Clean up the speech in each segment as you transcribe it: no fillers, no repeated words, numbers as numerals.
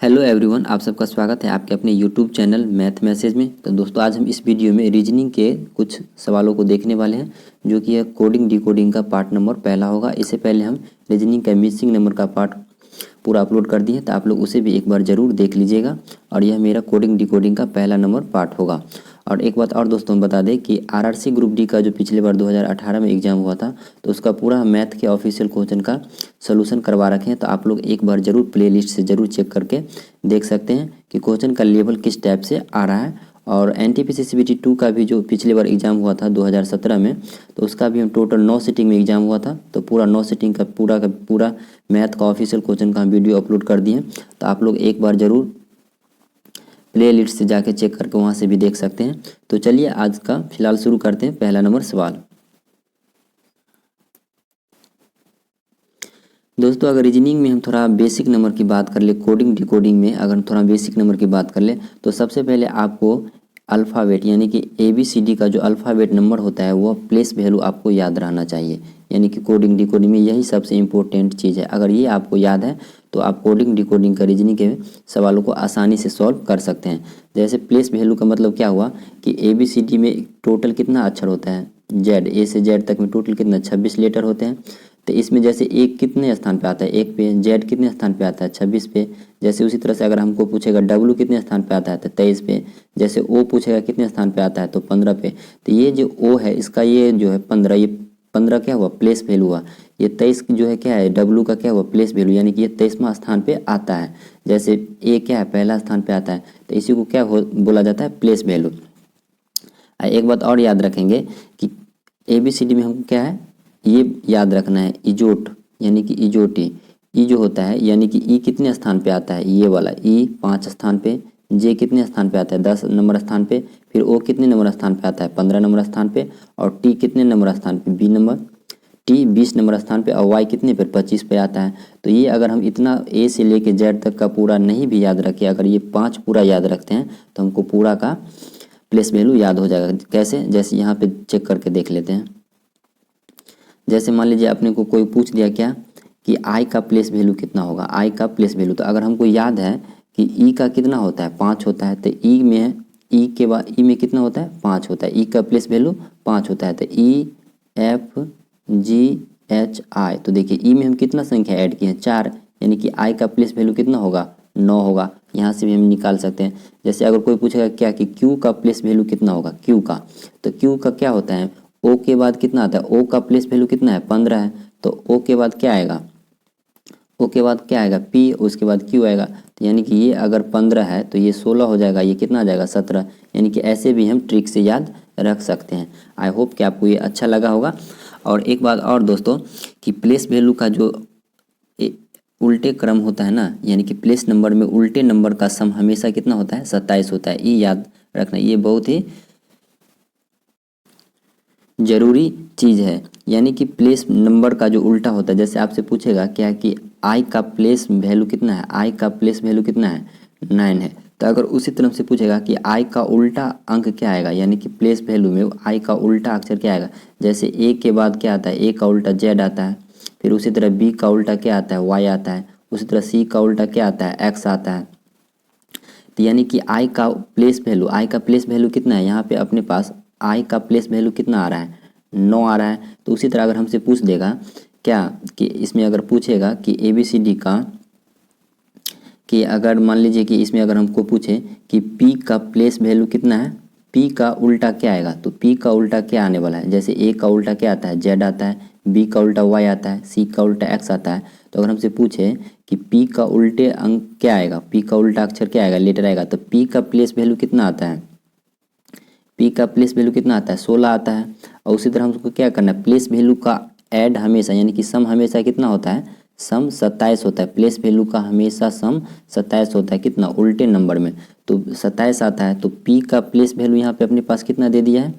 Hello everyone, आप सबका स्वागत है आपके अपने यूट्यूब चैनल मैथ मैसेज में। तो दोस्तों आज हम इस वीडियो में रीजनिंग के कुछ सवालों को देखने वाले हैं, जो कि है कोडिंग डिकोडिंग का पार्ट नंबर पहला होगा। इससे पहले हम रीजनिंग का मिसिंग नंबर का पार्ट पूरा अपलोड कर दिए, तो आप लोग उसे भी एक बार ज़रूर देख लीजिएगा। और यह मेरा कोडिंग डिकोडिंग का पहला नंबर पार्ट होगा। और एक बात और दोस्तों बता दें कि आरआरसी ग्रुप डी का जो पिछले बार 2018 में एग्ज़ाम हुआ था, तो उसका पूरा मैथ के ऑफिशियल क्वेश्चन का सोल्यूशन करवा रखे हैं। तो आप लोग एक बार ज़रूर प्लेलिस्ट से ज़रूर चेक करके देख सकते हैं कि क्वेश्चन का लेवल किस टाइप से आ रहा है। और एनटीपीसी सीबीटी 2 का भी जो पिछले बार एग्ज़ाम हुआ था 2017 में, तो उसका भी हम टोटल 9 सीटिंग में एग्ज़ाम हुआ था। तो पूरा 9 सीटिंग का पूरा मैथ का ऑफिशियल क्वेश्चन का हम वीडियो अपलोड कर दिए। तो आप लोग एक बार ज़रूर प्ले लिस्ट से जाके चेक करके वहाँ से भी देख सकते हैं। तो चलिए आज का फिलहाल शुरू करते हैं। पहला नंबर सवाल दोस्तों, अगर रीजनिंग में हम थोड़ा बेसिक नंबर की बात कर ले, कोडिंग डिकोडिंग में अगर हम थोड़ा बेसिक नंबर की बात कर ले, तो सबसे पहले आपको अल्फ़ाबेट यानी कि ABCD का जो अल्फ़ाबेट नंबर होता है वो प्लेस वैल्यू आपको याद रहना चाहिए। यानी कि कोडिंग डिकोडिंग में यही सबसे इम्पोर्टेंट चीज़ है। अगर ये आपको याद है तो आप कोडिंग डिकोडिंग का रीजनिंग के सवालों को आसानी से सॉल्व कर सकते हैं। जैसे प्लेस वैल्यू का मतलब क्या हुआ कि ABCD में टोटल कितना अक्षर होता है, जेड, ए से जेड तक में टोटल कितना 26 लेटर होते हैं। तो इसमें जैसे एक कितने स्थान पे आता है, एक पे, जेड कितने स्थान पे आता है 26 पे। जैसे उसी तरह से अगर हमको पूछेगा डब्लू कितने स्थान पे आता है तो 23 पे। जैसे ओ पूछेगा कितने स्थान पे आता है तो 15 पे। तो ये जो ओ है इसका ये जो है 15, ये 15 क्या हुआ प्लेस वैल्यू हुआ। ये 23 जो है क्या है डब्लू का क्या हुआ प्लेस वैल्यू, यानी कि ये 23वां स्थान पे आता है। जैसे ए क्या है पहला स्थान पे आता है, तो इसी को क्या बोला जाता है प्लेस वैल्यू। एक बात और याद रखेंगे कि ABCD में हमको क्या है ये याद रखना है, इजोट यानी कि इजोटी। ई जो होता है यानी कि ई कितने स्थान पे आता है, ये वाला ई 5 स्थान पे। जे कितने स्थान पे आता है 10 नंबर स्थान पे। फिर ओ कितने नंबर स्थान पे आता है 15 नंबर स्थान पे। और टी कितने नंबर स्थान पे 20 नंबर स्थान पे। और वाई कितने पर 25 पे आता है। तो ये अगर हम इतना ए से लेके जेड तक का पूरा नहीं भी याद रखे, अगर ये 5 पूरा याद रखते हैं तो हमको पूरा का प्लेस वैल्यू याद हो जाएगा। कैसे, जैसे यहाँ पे चेक करके देख लेते हैं। जैसे मान लीजिए अपने को कोई पूछ दिया क्या कि आई का प्लेस वैल्यू कितना होगा, आई का प्लेस वैल्यू। तो अगर हमको याद है कि ई का कितना होता है 5 होता है, तो ई में ई के बाद ई में कितना होता है 5 होता है, ई का प्लेस वैल्यू 5 होता है। तो EFGHI, तो देखिए ई में हम कितना संख्या ऐड किए हैं 4, यानी कि आई का प्लेस वैल्यू कितना होगा 9 होगा। यहाँ से भी हम निकाल सकते हैं। जैसे अगर कोई पूछेगा क्या कि क्यू का प्लेस वैल्यू कितना होगा, क्यू का, तो क्यू का क्या होता है ओ के बाद कितना आता है, ओ का प्लेस वैल्यू कितना है 15 है। तो ओ के बाद क्या आएगा, ओ के बाद क्या आएगा पी, उसके बाद क्यू आएगा। तो यानी कि ये अगर 15 है तो ये 16 हो जाएगा, ये कितना आ जाएगा 17। यानी कि ऐसे भी हम ट्रिक से याद रख सकते हैं। आई होप कि आपको ये अच्छा लगा होगा। और एक बात और दोस्तों कि प्लेस वैल्यू का जो उल्टे क्रम होता है ना, यानी कि प्लेस नंबर में उल्टे नंबर का सम हमेशा कितना होता है 27 होता है। ये याद रखना, ये बहुत ही जरूरी चीज़ है। यानी कि प्लेस नंबर का जो उल्टा होता है, जैसे आपसे पूछेगा क्या कि आई का प्लेस वैल्यू कितना है, आई का प्लेस वैल्यू कितना है 9 है। तो अगर उसी तरह से पूछेगा कि आई का उल्टा अंक क्या आएगा, यानी कि प्लेस वैल्यू में आई का उल्टा अक्षर क्या आएगा। जैसे ए के बाद क्या आता है, ए का उल्टा जेड आता है। फिर उसी तरह बी का उल्टा क्या आता है वाई आता है। उसी तरह सी का उल्टा क्या आता है एक्स आता है। तो यानी कि आई का प्लेस वैल्यू, आई का प्लेस वैल्यू कितना है यहाँ पे अपने पास, आई का प्लेस वैल्यू कितना आ रहा है 9 आ रहा है। तो उसी तरह अगर हमसे पूछ देगा क्या कि इसमें अगर पूछेगा कि ABCD का, कि अगर मान लीजिए कि इसमें अगर हमको पूछे कि P का प्लेस वैल्यू कितना है, P का उल्टा क्या आएगा, तो P का उल्टा क्या आने वाला है। जैसे A का उल्टा क्या आता है Z आता है, B का उल्टा Y आता है, C का उल्टा X आता है। तो अगर हमसे पूछे कि P का उल्टे अंक क्या आएगा, P का उल्टा अक्षर क्या आएगा लेटर आएगा, तो P का प्लेस वैल्यू कितना आता है, P का प्लेस वैल्यू कितना आता है 16 आता है। और उसी तरह हमको क्या करना है प्लेस वैल्यू का ऐड हमेशा, यानी कि सम हमेशा कितना होता है सम 27 होता है। प्लेस वैल्यू का हमेशा सम 27 होता है, कितना उल्टे नंबर में, तो 27 आता है। तो P का प्लेस वैल्यू यहाँ पे अपने पास कितना दे दिया है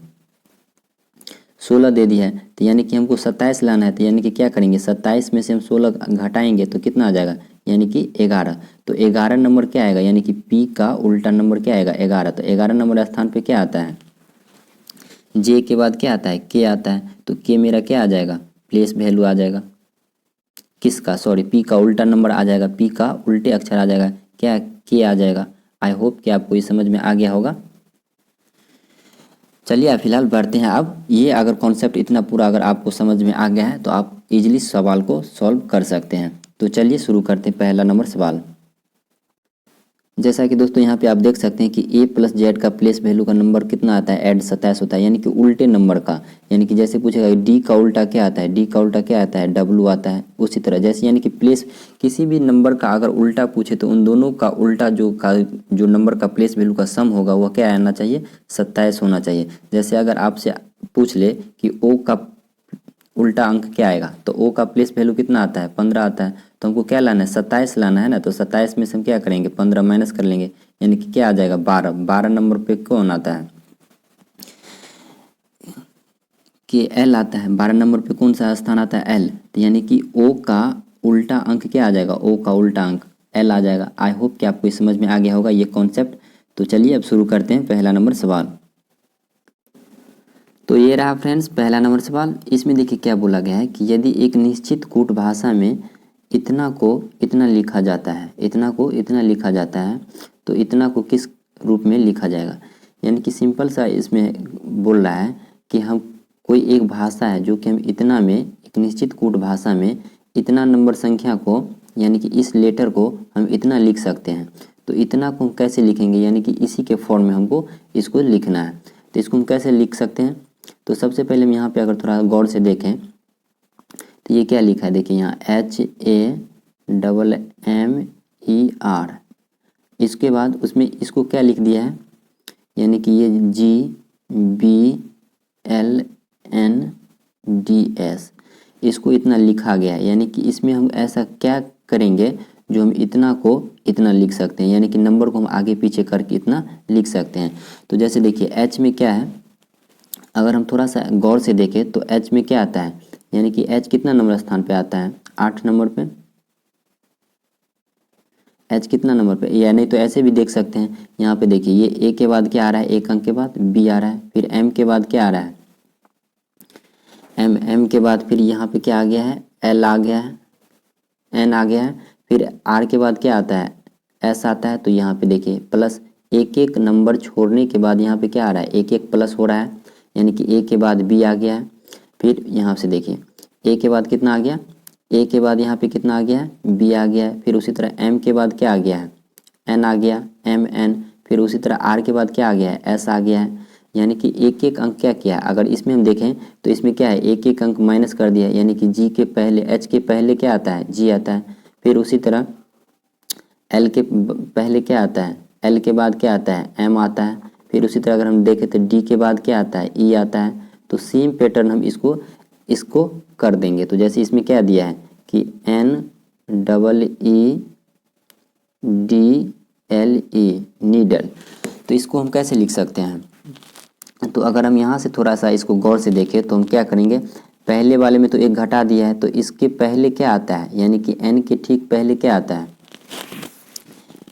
16 दे दिया है। तो यानी कि हमको 27 लाना है। तो यानी कि क्या करेंगे 27 में से हम 16 घटाएंगे तो कितना आ जाएगा, यानी कि 11। तो 11 नंबर क्या आएगा, यानी कि P का उल्टा नंबर क्या आएगा 11। तो 11 नंबर स्थान पे क्या आता है, जे के बाद क्या आता है के आता है। तो के मेरा क्या आ जाएगा प्लेस वैल्यू आ जाएगा किसका, सॉरी P का उल्टा नंबर आ जाएगा, P का उल्टे अक्षर आ जाएगा क्या के आ जाएगा। आई होप कि आपको ये समझ में आ गया होगा। चलिए फिलहाल बढ़ते हैं। अब ये अगर कॉन्सेप्ट इतना पूरा अगर आपको समझ में आ गया है तो आप इजीली सवाल को सॉल्व कर सकते हैं। तो चलिए शुरू करते हैं पहला नंबर सवाल। जैसा कि दोस्तों यहाँ पे आप देख सकते हैं कि a प्लस जेड का प्लेस वैल्यू का नंबर कितना आता है, ऐड 27 होता है, यानी कि उल्टे नंबर का। यानी कि जैसे पूछेगा d का उल्टा क्या आता है, d का उल्टा क्या आता है, w आता है। उसी तरह जैसे यानी कि प्लेस किसी भी नंबर का अगर उल्टा पूछे तो उन दोनों का उल्टा जो नंबर का प्लेस वैल्यू का सम होगा वह क्या आना चाहिए, 27 होना चाहिए। जैसे अगर आपसे पूछ ले कि o का उल्टा अंक क्या आएगा, तो ओ का प्लेस वैल्यू कितना आता है, 15 आता है। तो हमको क्या लाना है, 27 लाना है ना। तो 27 में से हम क्या करेंगे, 15 माइनस कर लेंगे, यानी कि क्या आ जाएगा, 12। 12 नंबर पे कौन आता है, कि एल आता है। 12 नंबर पे कौन सा स्थान आता है, एल। तो यानी कि ओ का उल्टा अंक क्या आ जाएगा, ओ का उल्टा अंक एल आ जाएगा। आई होप कि आपको समझ में आ गया होगा ये कॉन्सेप्ट। तो चलिए अब शुरू करते हैं पहला नंबर सवाल। तो ये रहा फ्रेंड्स पहला नंबर सवाल। इसमें देखिए क्या बोला गया है कि यदि एक निश्चित कूट भाषा में इतना को इतना लिखा जाता है, इतना को इतना लिखा जाता है, तो इतना को किस रूप में लिखा जाएगा। यानी कि सिंपल सा इसमें बोल रहा है कि हम कोई एक भाषा है जो कि हम इतना में, एक निश्चित कूट भाषा में इतना नंबर संख्या को, यानी कि इस लेटर को हम इतना लिख सकते हैं। तो इतना को हम कैसे लिखेंगे, यानी कि इसी के फॉर्म में हमको इसको लिखना है। तो इसको हम कैसे लिख सकते हैं, तो सबसे पहले हम यहाँ पे अगर थोड़ा गौर से देखें तो ये क्या लिखा है, देखिए यहाँ HAMMER। इसके बाद उसमें इसको क्या लिख दिया है, यानी कि ये GBLNDS, इसको इतना लिखा गया है। यानी कि इसमें हम ऐसा क्या करेंगे जो हम इतना को इतना लिख सकते हैं, यानी कि नंबर को हम आगे पीछे करके इतना लिख सकते हैं। तो जैसे देखिए H में क्या है, अगर हम थोड़ा सा गौर से देखें तो H में क्या आता है, यानी कि H कितना नंबर स्थान पे आता है, 8 नंबर पे। H कितना नंबर पे, या नहीं तो ऐसे भी देख सकते हैं। यहाँ पे देखिए ये A के बाद क्या आ रहा है, एक अंक के बाद B आ रहा है, फिर M के बाद क्या आ रहा है, M के बाद फिर यहाँ पे क्या आ गया है, L आ गया है, N आ गया है, फिर R के बाद क्या आता है, S आता है। तो यहाँ पे देखिए प्लस एक एक नंबर छोड़ने के बाद यहाँ पे क्या आ रहा है, एक एक प्लस हो रहा है, यानी कि A के बाद B आ गया है। फिर यहाँ से देखिए A के बाद कितना आ गया, A के बाद यहाँ पे कितना आ गया है, B आ गया है। फिर उसी तरह M के बाद क्या आ गया है, N आ गया, MN। फिर उसी तरह R के बाद क्या आ गया है, S आ गया है। यानी कि एक एक अंक क्या किया है, अगर इसमें हम देखें तो इसमें क्या है, एक एक अंक माइनस कर दिया है। यानी कि G के पहले, H के पहले क्या आता है, G आता है। फिर उसी तरह L के पहले क्या आता है, L के बाद क्या आता है, M आता है। फिर उसी तरह अगर हम देखें तो D के बाद क्या आता है, E आता है। तो सेम पैटर्न हम इसको कर देंगे। तो जैसे इसमें क्या दिया है कि NEEDLE नीडल, तो इसको हम कैसे लिख सकते हैं। तो अगर हम यहाँ से थोड़ा सा इसको गौर से देखें तो हम क्या करेंगे, पहले वाले में तो एक घटा दिया है, तो इसके पहले क्या आता है, यानी कि N के ठीक पहले क्या आता है,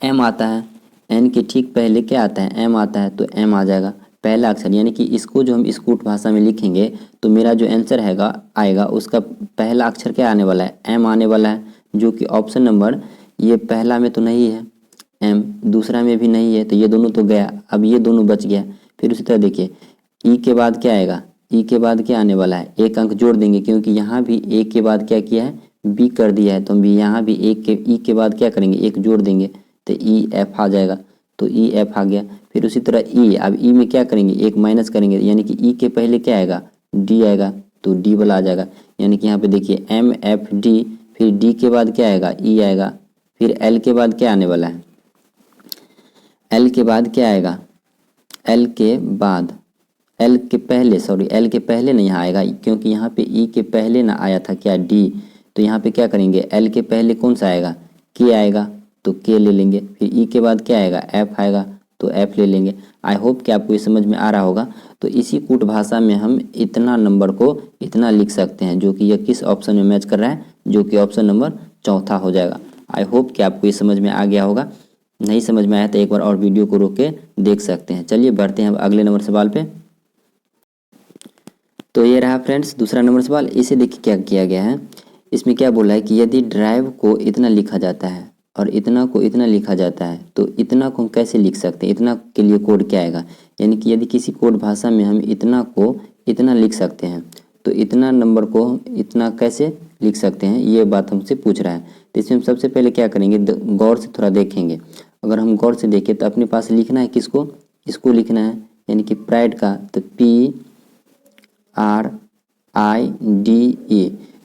M आता है। N के ठीक पहले क्या आता है, M आता है। तो M आ जाएगा पहला अक्षर। यानी कि इसको जो हम स्कूट भाषा में लिखेंगे तो मेरा जो आंसर आएगा उसका पहला अक्षर क्या आने वाला है, M आने वाला है। जो कि ऑप्शन नंबर ये पहला में तो नहीं है M, दूसरा में भी नहीं है, तो ये दोनों तो गया, अब ये दोनों बच गया। फिर उसी तरह देखिए E के बाद क्या आएगा, E के बाद क्या आने वाला है, एक अंक जोड़ देंगे, क्योंकि यहाँ भी A के बाद क्या किया है, B कर दिया है। तो हम भी यहाँ भी E के बाद क्या करेंगे, एक जोड़ देंगे, तो EF आ जाएगा। तो EF आ गया। फिर उसी तरह E, अब E में क्या करेंगे, एक माइनस करेंगे, यानी कि E के पहले क्या आएगा, D आएगा, तो D वाला आ जाएगा। यानी कि यहाँ पे देखिए MFD, फिर D के बाद क्या आएगा, E आएगा। फिर L के बाद क्या आने वाला है, L के बाद क्या आएगा, L के पहले नहीं आएगा, क्योंकि यहाँ पे E के पहले ना आया था क्या, D। तो यहाँ पे क्या करेंगे, L के पहले कौन सा आएगा, K आएगा, तो K ले लेंगे। फिर E के बाद क्या आएगा, F आएगा, तो F ले लेंगे। आई होप कि आपको ये समझ में आ रहा होगा। तो इसी कूट भाषा में हम इतना नंबर को इतना लिख सकते हैं, जो कि यह किस ऑप्शन में मैच कर रहा है, जो कि ऑप्शन नंबर चौथा हो जाएगा। आई होप कि आपको ये समझ में आ गया होगा। नहीं समझ में आया तो एक बार और वीडियो को रोक के देख सकते हैं। चलिए बढ़ते हैं अब अगले नंबर सवाल पे। तो ये रहा फ्रेंड्स दूसरा नंबर सवाल। इसे देखिए क्या किया गया है, इसमें क्या बोला है कि यदि ड्राइव को इतना लिखा जाता है, और इतना को इतना लिखा जाता है, तो इतना को हम कैसे लिख सकते हैं, इतना के लिए कोड क्या आएगा। यानी कि यदि किसी कोड भाषा में हम इतना को इतना लिख सकते हैं, तो इतना नंबर को इतना कैसे लिख सकते हैं, ये बात हमसे पूछ रहा है। तो इसमें हम सबसे पहले क्या करेंगे, गौर से थोड़ा देखेंगे। अगर हम गौर से देखें तो अपने पास लिखना है किसको, इसको लिखना है, यानी कि प्राइड का, तो PRIDE।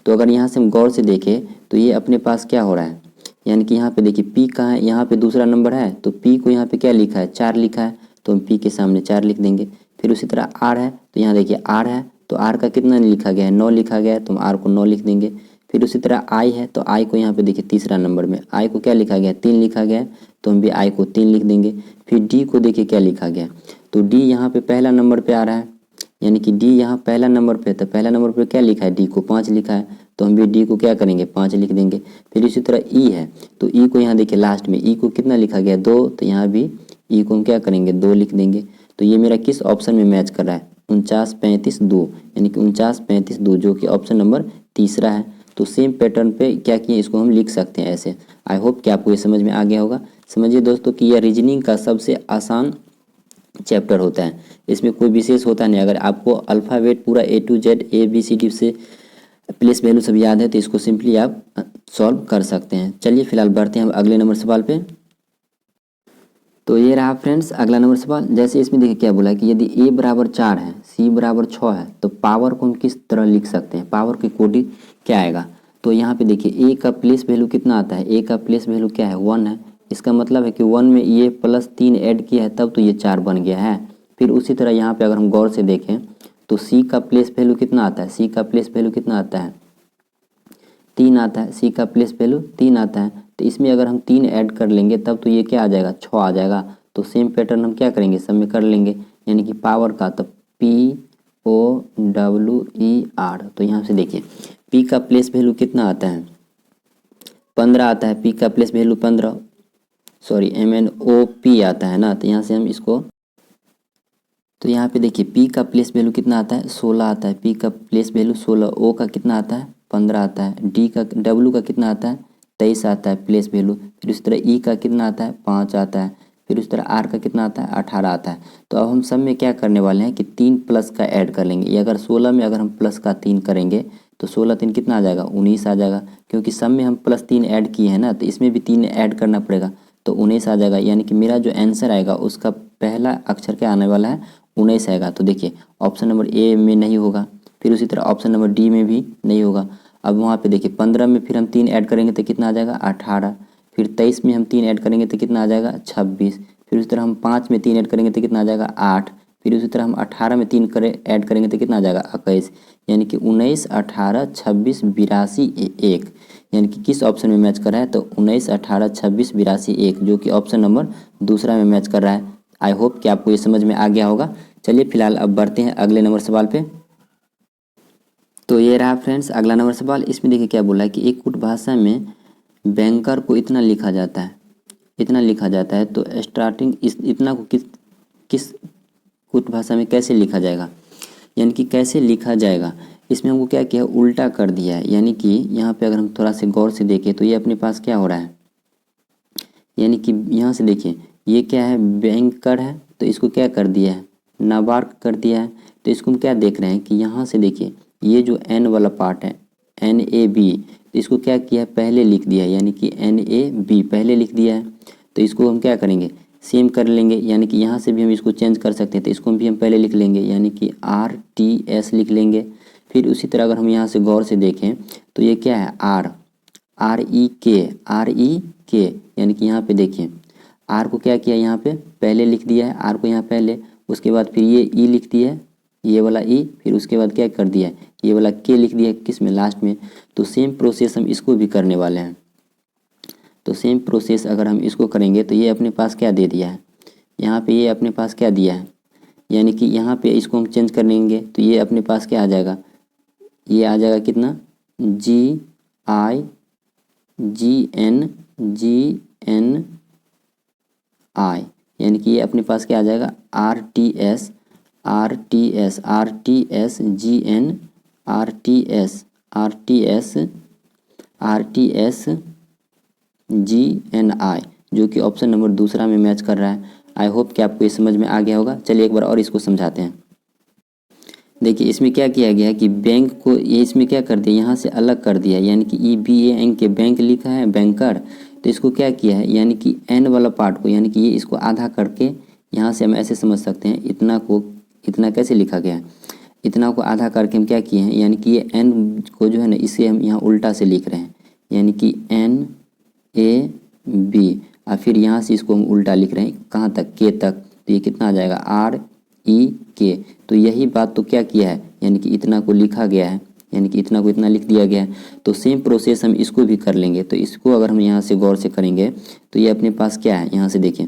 तो अगर यहाँ से हम गौर से देखें तो ये अपने पास क्या हो रहा है, यानी कि यहाँ पे देखिए P कहाँ है, यहाँ पे दूसरा नंबर है, तो P को यहाँ पे क्या लिखा है, 4 लिखा है, तो हम P के सामने 4 लिख देंगे। फिर उसी तरह R है, तो यहाँ देखिए R है, तो R का कितना लिखा गया है, 9 लिखा गया है, तो हम R को 9 लिख देंगे। फिर उसी तरह I है, तो I को यहाँ पे देखिए तीसरा नंबर में I को क्या लिखा गया है, 3 लिखा गया है, तो हम भी I को 3 लिख देंगे। फिर D को देखिए क्या लिखा गया है, तो D यहाँ पे पहला नंबर पे आ रहा है, यानी कि D यहाँ पहला नंबर पे, तो पहला नंबर पे क्या लिखा है, D को 5 लिखा है, तो हम भी D को क्या करेंगे, 5 लिख देंगे। फिर इसी तरह E है, तो E को यहाँ देखिए लास्ट में E को कितना लिखा गया, 2, तो यहाँ भी E को हम क्या करेंगे, 2 लिख देंगे। तो ये मेरा किस ऑप्शन में मैच कर रहा है, 49 35 2, यानी कि 49 35 2, जो कि ऑप्शन नंबर तीसरा है। तो सेम पैटर्न पे क्या किए, इसको हम लिख सकते हैं ऐसे। आई होप कि आपको ये समझ में आ गया होगा। समझिए दोस्तों कि यह रीजनिंग का सबसे आसान चैप्टर होता है, इसमें कोई विशेष होता नहीं। अगर आपको अल्फ़ाबेट पूरा A to Z ABCD से प्लेस वैल्यू सब याद है, तो इसको सिंपली आप सॉल्व कर सकते हैं। चलिए फिलहाल बढ़ते हैं हम अगले नंबर सवाल पे। तो ये रहा फ्रेंड्स अगला नंबर सवाल। जैसे इसमें देखिए क्या बोला है कि यदि A बराबर 4 है, C बराबर 6 है, तो पावर को हम किस तरह लिख सकते हैं, पावर की कोडिंग क्या आएगा। तो यहाँ पे देखिए A का प्लेस वैल्यू कितना आता है, A का प्लेस वैल्यू क्या है, 1 है। इसका मतलब है कि 1 में ये प्लस 3 ऐड किया है, तब तो ये 4 बन गया है। फिर उसी तरह यहाँ पे अगर हम गौर से देखें तो C का प्लेस वैल्यू कितना आता है, C का प्लेस वैल्यू कितना आता है, 3 आता है। C का प्लेस वैल्यू 3 आता है, तो इसमें अगर हम 3 ऐड कर लेंगे तब तो ये क्या आ जाएगा, 6 आ जाएगा। तो सेम पैटर्न हम क्या करेंगे, सब में कर लेंगे, यानी कि पावर का, तो POWER। तो यहाँ से देखिए P का प्लेस वैल्यू कितना आता है, 15 आता है। P का प्लेस वैल्यू 15, सॉरी MNOP आता है ना, तो यहाँ से हम इसको, तो यहाँ पे देखिए P का प्लेस वैल्यू कितना आता है, 16 आता है। P का प्लेस वैल्यू 16, O का कितना आता है, 15 आता है। D का W का कितना आता है, 23 आता है प्लेस वैल्यू। फिर उस तरह E का कितना आता है, 5 आता है। फिर उस तरह R का कितना आता है, 18 आता है। तो अब हम सब में क्या करने वाले हैं कि 3 प्लस का ऐड कर लेंगे। ये अगर 16 में अगर हम प्लस का 3 करेंगे तो 16 3 कितना आ जाएगा, 19 आ जाएगा, क्योंकि सब में हम प्लस 3 ऐड किए हैं ना, तो इसमें भी 3 ऐड करना पड़ेगा, तो 19 आ जाएगा। यानी कि मेरा जो आंसर आएगा उसका पहला अक्षर क्या आने वाला है, 19 आएगा। तो देखिए ऑप्शन नंबर ए में नहीं होगा, फिर उसी तरह ऑप्शन नंबर डी में भी नहीं होगा। अब वहाँ पे देखिए 15 में फिर हम 3 ऐड करेंगे तो कितना आ जाएगा, 18। फिर 23 में हम 3 ऐड करेंगे तो कितना आ जाएगा, 26। फिर उसी तरह हम 5 में 3 ऐड करेंगे तो कितना आ जाएगा, 8। फिर उसी तरह हम 18 में 3 ऐड करेंगे तो कितना आ जाएगा, 21। यानी कि 19 18 26 82 1, यानी कि किस ऑप्शन में मैच कर रहा है, तो 19 18 26 82 1, जो कि ऑप्शन नंबर दूसरा में मैच कर रहा है। आई होप कि आपको ये समझ में आ गया होगा। चलिए फिलहाल अब बढ़ते हैं अगले नंबर सवाल पे। तो ये रहा फ्रेंड्स अगला नंबर सवाल। इसमें देखिए क्या बोला है कि एक कुट भाषा में बैंकर को इतना लिखा जाता है, इतना लिखा जाता है, तो स्टार्टिंग इस इतना को किस किस कुट भाषा में कैसे लिखा जाएगा, यानी कि कैसे लिखा जाएगा। इसमें हमको क्या किया, उल्टा कर दिया है। यानी कि यहाँ पे अगर हम थोड़ा से गौर से देखें तो ये अपने पास क्या हो रहा है, यानी कि यहाँ से देखिए ये क्या है, बैंकर है, तो इसको क्या कर दिया है, नाबार्क कर दिया है। तो इसको हम क्या देख रहे हैं कि यहाँ से देखिए ये जो एन वाला पार्ट है, NAB, तो इसको क्या किया है, पहले लिख दिया है, यानी कि NAB पहले लिख दिया है। तो इसको हम क्या करेंगे, सेम कर लेंगे, यानी कि यहाँ से भी हम इसको चेंज कर सकते हैं, तो इसको भी हम पहले लिख लेंगे, यानी कि RTS लिख लेंगे। फिर उसी तरह अगर हम यहाँ से गौर से देखें तो ये क्या है, REK, यानी कि यहाँ पे देखिए आर को क्या किया, यहाँ पे पहले लिख दिया है, आर को यहाँ पहले, उसके बाद फिर ये ई लिख दिया है, ये वाला ई, फिर उसके बाद क्या कर दिया है, ये वाला के लिख दिया है, किस में, लास्ट में। तो सेम प्रोसेस हम इसको भी करने वाले हैं। तो सेम प्रोसेस अगर हम इसको करेंगे तो ये अपने पास क्या दे दिया है, यहाँ पे ये अपने पास क्या दिया है, यानी कि यहाँ पे इसको हम चेंज कर लेंगे तो ये अपने पास क्या आ जाएगा, ये आ जाएगा कितना, GIGNGNI, यानी कि ये अपने पास क्या आ जाएगा, RTS GN RTS GNI, जो कि ऑप्शन नंबर दूसरा में मैच कर रहा है। आई होप कि आपको ये समझ में आ गया होगा। चलिए एक बार और इसको समझाते हैं। देखिए इसमें क्या किया गया है कि बैंक को ये इसमें क्या कर दिया, यहाँ से अलग कर दिया है, यानी कि EBAN के बैंक लिखा है बैंकर, तो इसको क्या किया है, यानी कि N वाला पार्ट को, यानी कि ये इसको आधा करके यहाँ से हम ऐसे समझ सकते हैं, इतना को इतना कैसे लिखा गया है, इतना को आधा करके हम क्या किए हैं, यानी कि ये N को जो है ना इसे हम यहाँ उल्टा से लिख रहे हैं, यानी कि NAB, और फिर यहाँ से इसको हम उल्टा लिख रहे हैं कहाँ तक, K तक, तो ये कितना आ जाएगा REK। तो यही बात तो क्या किया है, यानी कि इतना को लिखा गया है, यानी कि इतना को इतना लिख दिया गया है। तो सेम प्रोसेस हम इसको भी कर लेंगे। तो इसको अगर हम यहाँ से गौर से करेंगे तो ये अपने पास क्या है, यहाँ से देखिए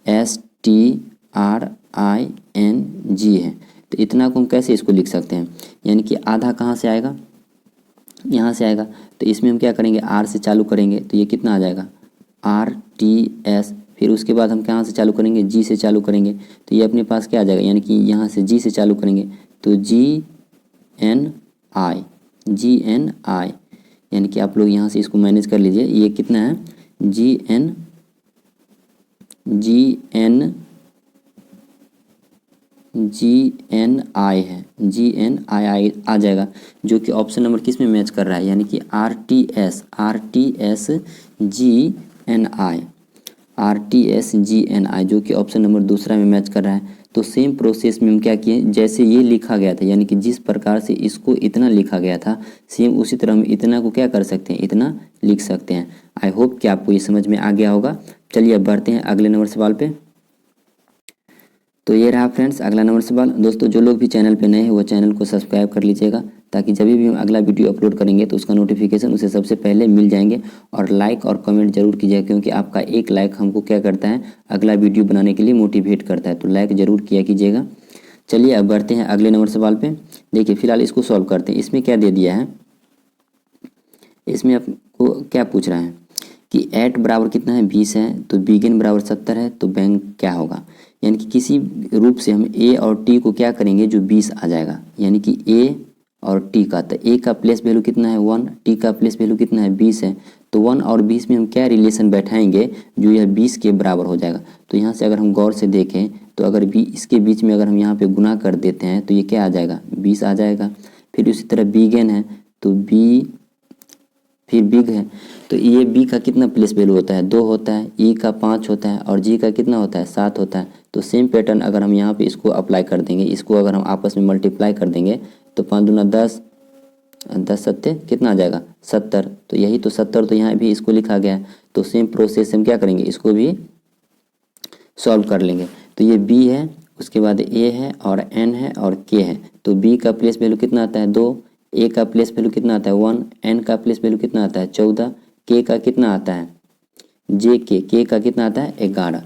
STRING है। तो इतना को हम कैसे इसको लिख सकते हैं, यानी कि आधा कहाँ से आएगा, यहाँ से आएगा। तो इसमें हम क्या करेंगे, R से चालू करेंगे, तो ये कितना आ जाएगा RTS। फिर उसके बाद हम कहाँ से चालू करेंगे, G से चालू करेंगे, तो ये अपने पास क्या आ जाएगा, यानी कि यहाँ से G से चालू करेंगे तो GNI, यानी कि आप लोग यहाँ से इसको मैनेज कर लीजिए। ये कितना है, GNI है, GNI आ जाएगा, जो कि ऑप्शन नंबर किस में मैच कर रहा है, यानी कि RTSGNI, जो कि ऑप्शन नंबर दूसरा में मैच कर रहा है। तो सेम प्रोसेस में हम क्या किए, जैसे ये लिखा गया था, यानी कि जिस प्रकार से इसको इतना लिखा गया था, सेम उसी तरह हम इतना को क्या कर सकते हैं, इतना लिख सकते हैं। आई होप कि आपको ये समझ में आ गया होगा। चलिए अब बढ़ते हैं अगले नंबर सवाल पे। तो ये रहा फ्रेंड्स अगला नंबर सवाल। दोस्तों जो लोग भी चैनल पे नए हैं वो चैनल को सब्सक्राइब कर लीजिएगा, ताकि जब भी हम अगला वीडियो अपलोड करेंगे तो उसका नोटिफिकेशन उसे सबसे पहले मिल जाएंगे। और लाइक और कमेंट जरूर कीजिएगा, क्योंकि आपका एक लाइक हमको क्या करता है, अगला वीडियो बनाने के लिए मोटिवेट करता है। तो लाइक ज़रूर किया कीजिएगा। चलिए अब बढ़ते हैं अगले नंबर सवाल पे। देखिए फिलहाल इसको सॉल्व करते हैं। इसमें क्या दे दिया है, इसमें आपको क्या पूछ रहा है कि एट बराबर कितना है 20 है, तो बिगिन बराबर 70 है, तो बैंक क्या होगा। यानी कि किसी रूप से हम ए और टी को क्या करेंगे, जो 20 आ जाएगा, यानी कि ए और टी का, तो ए का प्लेस वैल्यू कितना है 1, टी का प्लेस वैल्यू कितना है 20 है, तो 1 और 20 में हम क्या रिलेशन बैठाएंगे, जो यह 20 के बराबर हो जाएगा। तो यहाँ से अगर हम गौर से देखें तो अगर इसके बीच में अगर हम यहाँ पे गुना कर देते हैं तो ये क्या आ जाएगा, 20 आ जाएगा। फिर उसी तरह बिगेन है तो बी, फिर बिग है तो ये बी का कितना प्लेस वैल्यू होता है 2 होता है, ई का 5 होता है, और जी का कितना होता है 7 होता है। तो सेम पैटर्न अगर हम यहाँ पे इसको अप्लाई कर देंगे, इसको अगर हम आपस में मल्टीप्लाई कर देंगे तो 5 दूना 10, 10 सत्ते कितना आ जाएगा 70। तो यही तो 70 तो यहाँ भी इसको लिखा गया है। तो सेम प्रोसेस से हम क्या करेंगे, इसको भी सॉल्व कर लेंगे। तो ये बी है, उसके बाद ए है और एन है और के है। तो बी का प्लेस वैल्यू कितना आता है 2, ए का प्लेस वैल्यू कितना आता है 1, एन का प्लेस वैल्यू कितना आता है 14, के का कितना आता है के का कितना आता है 11।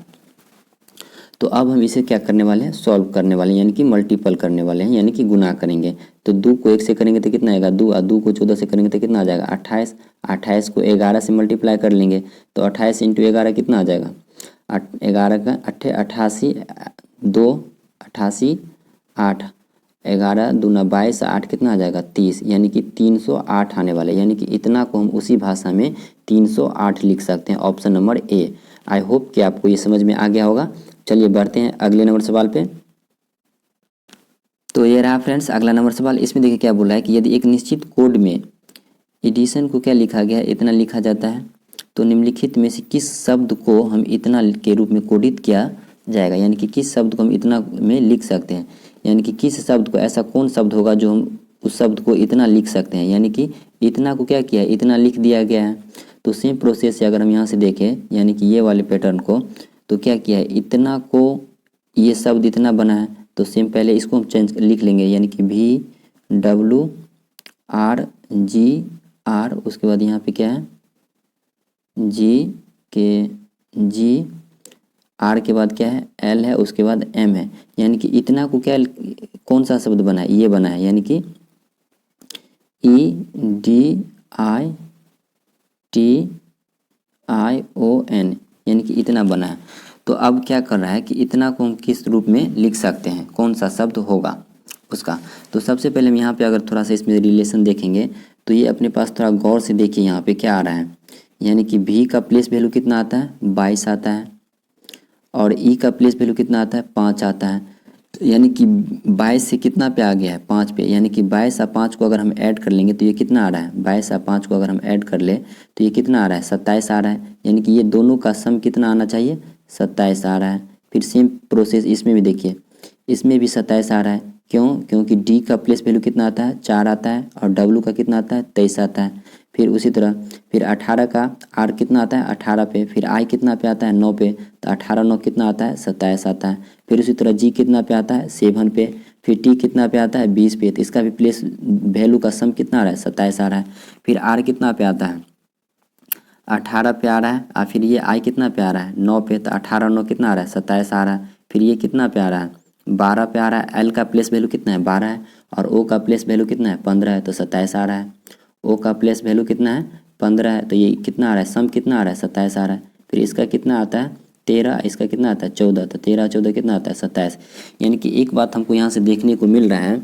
तो अब हम इसे क्या करने वाले हैं, सॉल्व करने वाले हैं, यानी कि मल्टीपल करने वाले हैं, यानी कि गुना करेंगे। तो 2 को 1 से करेंगे तो कितना आएगा 2, और 2 को 14 से करेंगे तो कितना आ जाएगा 28, 28 को 11 से मल्टीप्लाई कर लेंगे तो 28 × 11 कितना आ जाएगा 11 का 88, 2 88, 8, 11 दूना 22, 8 कितना आ जाएगा 30, यानी कि 308 आने वाले, यानी कि इतना को हम उसी भाषा में 308 लिख सकते हैं, option number A. I hope कि आपको ये समझ में आ गया होगा। चलिए बढ़ते हैं अगले नंबर सवाल पे। तो ये रहा फ्रेंड्स अगला नंबर सवाल। इसमें देखिए क्या बोला है कि यदि एक निश्चित कोड में एडिशन को क्या लिखा गया है, इतना लिखा जाता है, तो निम्नलिखित में से किस शब्द को हम इतना के रूप में कोडित किया जाएगा, यानी कि किस शब्द को हम इतना में लिख सकते हैं, यानी कि किस शब्द को, ऐसा कौन शब्द होगा जो हम उस शब्द को इतना लिख सकते हैं, यानी कि इतना को क्या किया है, इतना लिख दिया गया है। तो सेम प्रोसेस से अगर हम यहाँ से देखें, यानी कि ये वाले पैटर्न को, तो क्या किया है, इतना को ये शब्द इतना बना है, तो सेम पहले इसको हम चेंज लिख लेंगे, यानी कि VWRGR, उसके बाद यहाँ पे क्या है GKG, R के बाद क्या है L है, उसके बाद M है, यानी कि इतना को क्या कौन सा शब्द बना है, ये बना है, यानी कि EDITION, यानी कि इतना बना है। तो अब क्या कर रहा है कि इतना को हम किस रूप में लिख सकते हैं, कौन सा शब्द होगा उसका। तो सबसे पहले हम यहाँ पे अगर थोड़ा सा इसमें रिलेशन देखेंगे तो ये अपने पास थोड़ा गौर से देखिए, यहाँ पे क्या आ रहा है, यानी कि V का प्लेस वैल्यू कितना आता है 22 आता है और E का प्लेस वैल्यू कितना आता है 5 आता है। यानी कि 22 से कितना पे आ गया है 5 पे, यानी कि 22 और 5 को अगर हम ऐड कर लेंगे तो ये कितना आ रहा है 22 और 5 को अगर हम ऐड कर ले तो ये कितना आ रहा है 27 आ रहा है। यानी कि ये दोनों का सम कितना आना चाहिए 27 आ रहा है। फिर सेम प्रोसेस इसमें भी देखिए, इसमें भी 27 आ रहा है। क्यों? क्योंकि डी का प्लेस वैल्यू कितना आता है 4 आता है और डब्लू का कितना आता है 23 आता है। फिर उसी तरह फिर 18 का आर कितना आता है 18 पे, फिर आई कितना पे आता है 9 पे, तो 18 9 कितना आता है 27 आता है। फिर उसी तरह जी कितना पे आता है 7 पे, फिर टी कितना पे आता है 20 पे, तो इसका भी प्लेस वैल्यू का सम कितना आ रहा है 27 आ रहा है। फिर आर कितना पे आता है 18 पे आ रहा है और फिर ये आई कितना पे आ रहा है 9 पे, तो 18 9 कितना आ रहा है 27 आ रहा है। फिर ये कितना पे आ रहा है 12 पे आ रहा है। एल का प्लेस वैल्यू कितना है 12 है और ओ का प्लेस वैल्यू कितना है 15 है, तो 27 आ रहा है। ओ का प्लेस वैल्यू कितना है 15 है, तो ये कितना आ रहा है सम कितना आ रहा है 27 आ रहा है। फिर इसका कितना आता है 13, इसका कितना आता है 14, तो 13 14 कितना आता है 27। यानी कि एक बात हमको यहाँ से देखने को मिल रहा है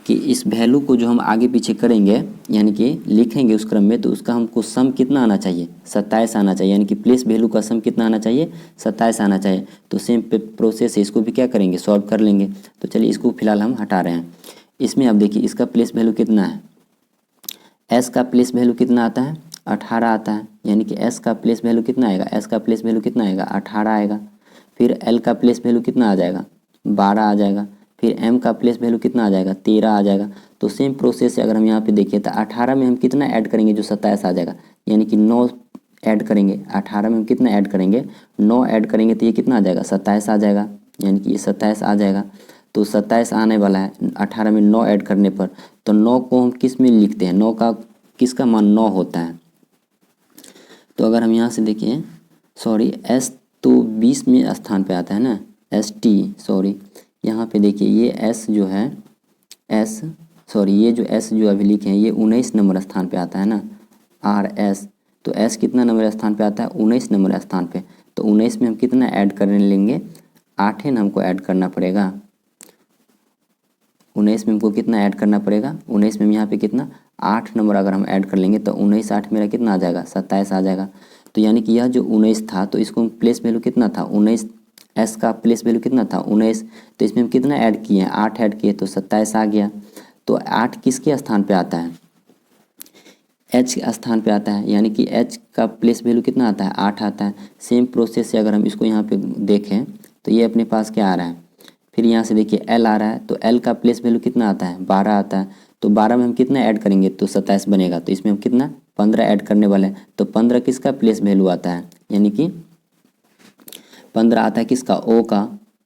कि इस वैल्यू को जो हम आगे पीछे करेंगे यानी कि लिखेंगे उस क्रम में, तो उसका हमको सम कितना आना चाहिए 27 आना चाहिए। यानी कि प्लेस वैल्यू का सम कितना आना चाहिए 27 आना चाहिए। तो सेम प्रोसेस है, इसको भी क्या करेंगे सॉल्व कर लेंगे। तो चलिए इसको फिलहाल हम हटा रहे हैं। इसमें अब देखिए इसका प्लेस वैल्यू कितना है, एस का प्लेस वैल्यू कितना आता है 18 आता है। यानी कि एस का प्लेस वैल्यू कितना आएगा, एस का प्लेस वैल्यू कितना आएगा 18 आएगा। फिर एल का प्लेस वैल्यू कितना आ जाएगा 12 आ जाएगा। फिर एम का प्लेस वैल्यू कितना आ जाएगा 13 आ जाएगा। तो सेम प्रोसेस से अगर हम यहाँ पे देखिए तो 18 में हम कितना ऐड करेंगे जो 27 आ जाएगा, यानी कि 9 ऐड करेंगे। 18 में हम कितना ऐड करेंगे 9 ऐड करेंगे, तो ये कितना आ जाएगा 27 आ जाएगा। यानी कि ये 27 आ जाएगा। तो 27 आने वाला है 18 में 9 ऐड करने पर। तो 9 को हम किस में लिखते हैं, 9 का किसका मान 9 होता है। तो अगर हम यहाँ से देखें सॉरी एस तो 20 में स्थान पे आता है ना, एस टी सॉरी यहाँ पे देखिए ये एस जो है एस सॉरी ये जो एस जो अभी लिखे हैं ये 19 नंबर स्थान पे आता है ना, आर एस। तो एस कितना नंबर स्थान पे आता है 19 नंबर स्थान पे। तो 19 में हम कितना ऐड करने लेंगे 8 न हमको ऐड करना पड़ेगा। 19 में हमको कितना ऐड करना पड़ेगा 19 में हम यहाँ पे कितना 8 नंबर अगर हम ऐड कर लेंगे तो 19 8 मेरा कितना आ जाएगा 27 आ जाएगा। तो यानी कि यह जो 19 था तो इसको प्लेस वैल्यू कितना था 19, एस का प्लेस वैल्यू कितना था 19, तो इसमें हम कितना ऐड किए हैं 8 ऐड किए तो 27 आ गया। तो 8 किसके स्थान पे आता है एच के स्थान पे आता है, यानी कि एच का प्लेस वैल्यू कितना आता है 8 आता है। सेम प्रोसेस से अगर हम इसको यहाँ पे देखें तो ये अपने पास क्या आ रहा है, फिर यहाँ से देखिए एल आ रहा है। तो एल का प्लेस वैल्यू कितना आता है 12 आता है। तो 12 में हम कितना ऐड करेंगे तो 27 बनेगा। तो इसमें हम कितना 15 ऐड करने वाले हैं। तो 15 किसका प्लेस वैल्यू आता है, यानी कि 15 आता है किसका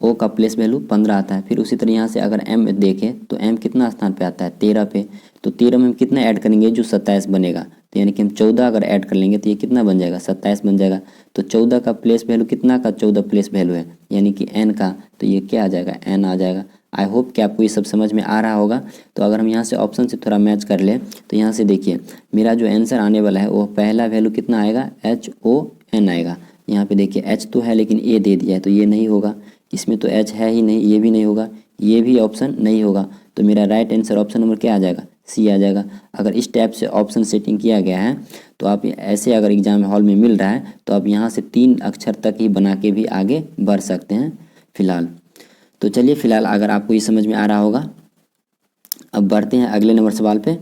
ओ का प्लेस वैल्यू 15 आता है। फिर उसी तरह यहाँ से अगर एम देखें तो एम कितना स्थान पे आता है 13 पे। तो 13 में हम कितना ऐड करेंगे जो 27 बनेगा। तो यानी कि हम 14 अगर ऐड कर लेंगे तो ये कितना बन जाएगा 27 बन जाएगा। तो 14 का प्लेस वैल्यू कितना का 14 प्लेस वैल्यू है यानी कि एन का, तो ये क्या आ जाएगा एन आ जाएगा। आई होप कि आपको ये सब समझ में आ रहा होगा। तो अगर हम यहाँ से ऑप्शन से थोड़ा मैच कर ले तो यहाँ से देखिए मेरा जो आंसर आने वाला है वो पहला वैल्यू कितना आएगा HON आएगा। यहाँ पे देखिए एच तो है लेकिन ए दे दिया है तो ये नहीं होगा, इसमें तो एच है ही नहीं, ये भी नहीं होगा, ये भी ऑप्शन नहीं होगा। तो मेरा राइट आंसर ऑप्शन नंबर क्या आ जाएगा सी आ जाएगा। अगर इस टाइप से ऑप्शन सेटिंग किया गया है तो आप ऐसे अगर एग्जाम हॉल में मिल रहा है तो आप यहाँ से 3 अक्षर तक ही बना के भी आगे बढ़ सकते हैं फिलहाल। तो चलिए फिलहाल अगर आपको ये समझ में आ रहा होगा, अब बढ़ते हैं अगले नंबर सवाल पे।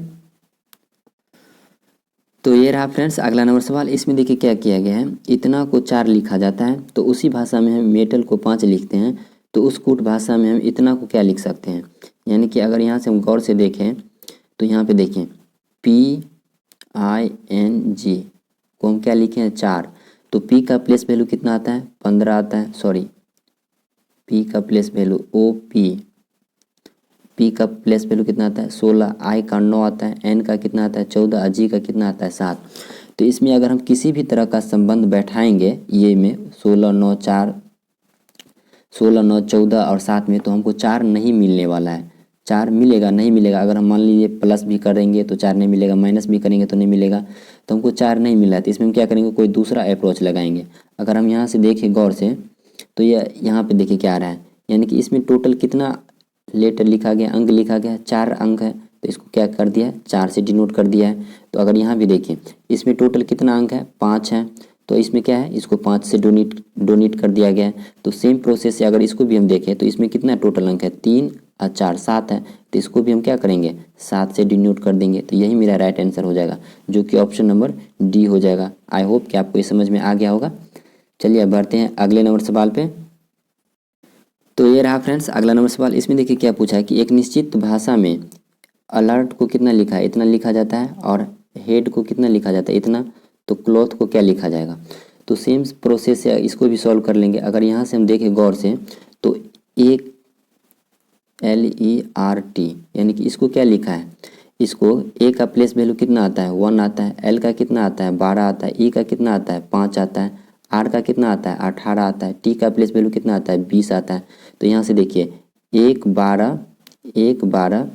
तो ये रहा फ्रेंड्स अगला नंबर सवाल। इसमें देखिए क्या किया गया है, इतना को 4 लिखा जाता है तो उसी भाषा में हम मेटल को 5 लिखते हैं। तो उस कूट भाषा में हम इतना को क्या लिख सकते हैं, यानी कि अगर यहाँ से हम गौर से देखें तो यहाँ पे देखें PING को हम क्या लिखे हैं 4। तो P का प्लेस वैल्यू कितना आता है 15 आता है, सॉरी P का प्लेस वैल्यू P का प्लेस वैल्यू कितना आता है 16, I का 9 आता है, N का कितना आता है 14, G का कितना आता है 7। तो इसमें अगर हम किसी भी तरह का संबंध बैठाएंगे ये में 16 9 14 और 7 में, तो हमको 4 नहीं मिलने वाला है। 4 मिलेगा नहीं मिलेगा, अगर हम मान लीजिए प्लस भी करेंगे तो 4 नहीं मिलेगा, माइनस भी करेंगे तो नहीं मिलेगा। तो हमको 4 नहीं मिला है तो इसमें हम क्या करेंगे कोई दूसरा अप्रोच लगाएंगे। अगर हम यहाँ से देखें गौर से तो ये यहाँ पे देखिए क्या आ रहा है, यानी कि इसमें टोटल कितना लेटर लिखा गया अंक लिखा गया 4 अंक है। तो तो इसको क्या कर दिया है, 4 से डिनोट कर दिया है। तो अगर यहाँ भी देखिए इसमें टोटल कितना अंक है, 5 है, तो इसमें क्या है, इसको 5 से डोनेट कर दिया गया है। तो सेम प्रोसेस से अगर इसको भी हम देखें तो इसमें कितना टोटल अंक है, 3 और 4 7 है, तो इसको भी हम क्या करेंगे, 7 से डिनोट कर देंगे। तो यही मेरा राइट आंसर हो जाएगा, जो कि ऑप्शन नंबर डी हो जाएगा। आई होप कि आपको ये समझ में आ गया होगा। चलिए अब बढ़ते हैं अगले नंबर सवाल पे। तो ये रहा फ्रेंड्स अगला नंबर सवाल। इसमें देखिए क्या पूछा है कि एक निश्चित भाषा में अलर्ट को कितना लिखा है, इतना लिखा जाता है, और हेड को कितना लिखा जाता है, इतना। तो क्लॉथ को क्या लिखा जाएगा। तो सेम प्रोसेस से इसको भी सॉल्व कर लेंगे। अगर यहाँ से हम देखें गौर से तो एक LERT यानी कि इसको क्या लिखा है, इसको ए का प्लेस वैल्यू कितना आता है, 1 आता है, एल का कितना आता है, 12 आता है, ई का कितना आता है, 5 आता है, आर का कितना आता है, 18 आता है, टी का प्लेस वैल्यू कितना आता है, 20 आता है। तो यहाँ से देखिए 1 12 1 12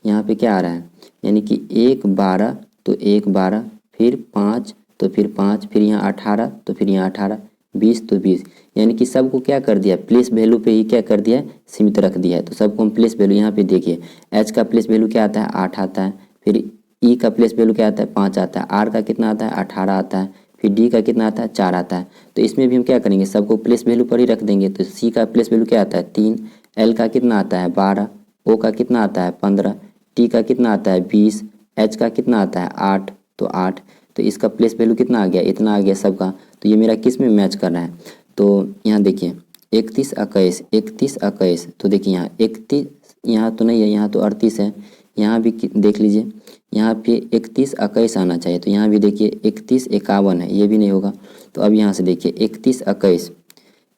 यहाँ पे क्या आ रहा है, यानी कि 1 12 तो 1 12, फिर 5 तो फिर 5, फिर यहाँ 18 तो फिर यहाँ 18, 20 तो 20, यानी कि सबको क्या कर दिया, प्लेस वैल्यू पे ही क्या कर दिया है, सीमित रख दिया है। तो सबको हम प्लेस वैल्यू यहाँ पे देखिए, एच का प्लेस वैल्यू क्या आता है, 8 आता है, फिर ई का प्लेस वैल्यू क्या आता है, 5 आता है, आर का कितना आता है, 18 आता है, फिर डी का कितना आता है, 4 आता है। तो इसमें भी हम क्या करेंगे, सबको प्लेस वैल्यू पर ही रख देंगे। तो सी का प्लेस वैल्यू क्या आता है, 3, एल का कितना आता है, 12, ओ का कितना आता है, 15, टी का कितना आता है, 20, एच का कितना आता है, 8, तो 8। तो इसका प्लेस वैल्यू कितना आ गया, इतना आ गया सबका। तो ये मेरा किस में मैच कर रहा है, तो यहाँ देखिए 31 21 31 21, तो देखिए यहाँ 31 यहाँ तो नहीं है, यहाँ तो 38 है, यहाँ भी देख लीजिए, यहाँ पे 31 21 आना चाहिए। तो यहाँ भी देखिए 31 51 है, ये भी नहीं होगा। तो अब यहाँ से देखिए 31 21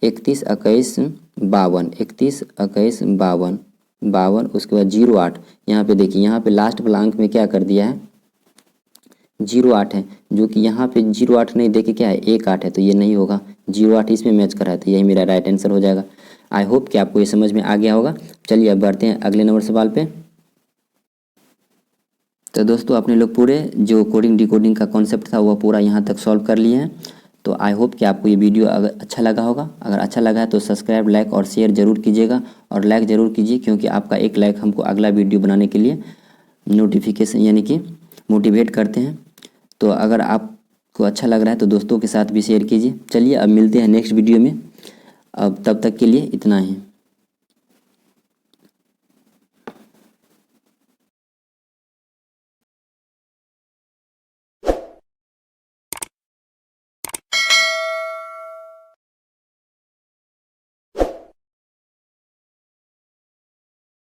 31 21 52 31 21 52 52, उसके बाद 08। यहाँ पे देखिए यहाँ पे लास्ट वाला अंक में क्या कर दिया है, 08 है, जो कि यहाँ पे 08 नहीं देखे क्या है, 18 है, तो ये नहीं होगा, 08 इसमें मैच कर रहा है। तो यही मेरा राइट आंसर हो जाएगा। आई होप कि आपको ये समझ में आ गया होगा। चलिए अब बढ़ते हैं अगले नंबर सवाल पे। तो दोस्तों अपने लोग पूरे जो कोडिंग डिकोडिंग का कॉन्सेप्ट था वह पूरा यहाँ तक सॉल्व कर लिए हैं। तो आई होप कि आपको ये वीडियो अगर अच्छा लगा होगा। अगर अच्छा लगा है तो सब्सक्राइब, लाइक और शेयर जरूर कीजिएगा, और लाइक ज़रूर कीजिए, क्योंकि आपका एक लाइक हमको अगला वीडियो बनाने के लिए नोटिफिकेशन यानी कि मोटिवेट करते हैं। तो अगर आपको अच्छा लग रहा है तो दोस्तों के साथ भी शेयर कीजिए। चलिए अब मिलते हैं नेक्स्ट वीडियो में। अब तब तक के लिए इतना ही।